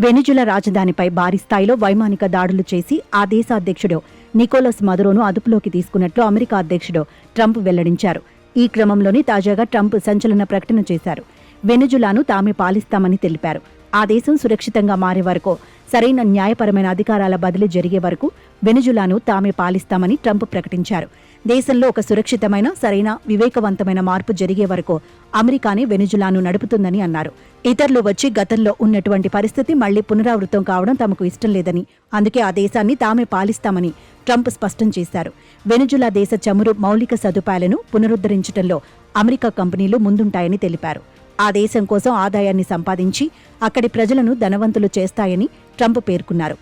Venezuela రాజధానిపై భారీ స్థాయిలో వైమానిక దాడులు చేసి ఆ దేశ అధ్యక్షుడు నికోలస్ మదురోను అదుపులోకి తీసుకున్నట్లు అమెరికా అధ్యక్షుడు ట్రంప్ వెల్లడించారు. ఈ క్రమంలోనే తాజాగా ట్రంప్ సంచలన ప్రకటన చేశారు. వెనిజులాను తామే పాలిస్తామని తెలిపారు. ఆ దేశం సురక్షితంగా మారే వరకు, సరైన న్యాయపరమైన అధికారాల బదిలీ జరిగే వరకు వెనిజులాను తామే పాలిస్తామని ట్రంప్ ప్రకటించారు. దేశంలో ఒక సురక్షితమైన, సరైన, వివేకవంతమైన మార్పు జరిగే వరకు అమెరికానే వెనిజులాను నడుపుతుందని అన్నారు. ఇతరులు వచ్చి గతంలో ఉన్నటువంటి పరిస్థితి మళ్లీ పునరావృతం కావడం తమకు ఇష్టం లేదని, అందుకే ఆ దేశాన్ని తామే పాలిస్తామని ట్రంప్ స్పష్టం చేశారు. వెనిజులా దేశ చమురు మౌలిక సదుపాయాలను పునరుద్ధరించడంలో అమెరికా కంపెనీలు ముందుంటాయని తెలిపారు. ఆ దేశం కోసం ఆదాయాన్ని సంపాదించి అక్కడి ప్రజలను ధనవంతులు చేస్తాయని ట్రంప్ పేర్కొన్నారు.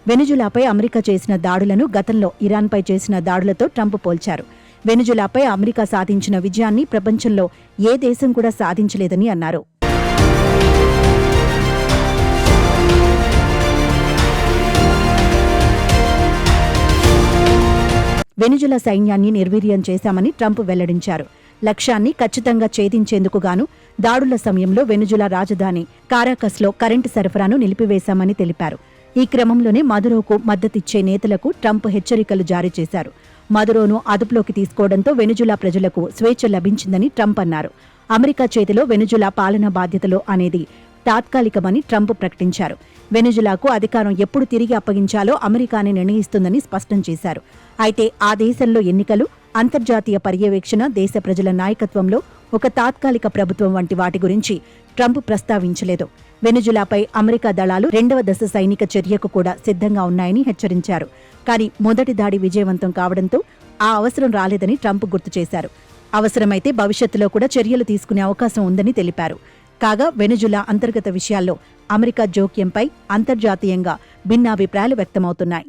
వెనిజులాపై అమెరికా చేసిన దాడులను గతంలో ఇరాన్పై చేసిన దాడులతో ట్రంప్ పోల్చారు. వెనిజులాపై అమెరికా సాధించిన విజయాన్ని ప్రపంచంలో ఏ దేశం కూడా సాధించలేదని అన్నారు. వెనిజులా సైన్యాన్ని నిర్వీర్యం చేశామని ట్రంప్ వెల్లడించారు. లక్ష్యాన్ని ఖచ్చితంగా ఛేదించేందుకు గాను దాడుల సమయంలో వెనిజులా రాజధాని కారాకస్లో కరెంటు సరఫరాను నిలిపివేశామని తెలిపారు. ఈ క్రమంలోనే మదురోకు మద్దతిచ్చే నేతలకు ట్రంప్ హెచ్చరికలు జారీ చేశారు. మదురోను అదుపులోకి తీసుకోవడంతో వెనిజులా ప్రజలకు స్వేచ్ఛ లభించిందని ట్రంప్ అన్నారు. అమెరికా చేతిలో వెనిజులా పాలనా బాధ్యతలు అనేది తాత్కాలికమని ట్రంప్ ప్రకటించారు. వెనిజులాకు అధికారం ఎప్పుడు తిరిగి అప్పగించాలో అమెరికానే నిర్ణయిస్తుందని స్పష్టం చేశారు. అయితే ఆ దేశంలో ఎన్నికలు, అంతర్జాతీయ పర్యవేక్షణ, దేశ ప్రజల నాయకత్వంలో ఒక తాత్కాలిక ప్రభుత్వం వంటి వాటి గురించి ట్రంప్ ప్రస్తావించలేదు. వెనిజులాపై అమెరికా దళాలు 2వ దశ సైనిక చర్యకు కూడా సిద్ధంగా ఉన్నాయని హెచ్చరించారు. కానీ మొదటి దాడి విజయవంతం కావడంతో ఆ అవసరం రాలేదని ట్రంప్ గుర్తు చేశారు. అవసరమైతే భవిష్యత్తులో కూడా చర్యలు తీసుకునే అవకాశం ఉందని తెలిపారు. కాగా వెనిజులా అంతర్గత విషయాల్లో అమెరికా జోక్యంపై అంతర్జాతీయంగా భిన్నాభిప్రాయాలు వ్యక్తమవుతున్నాయి.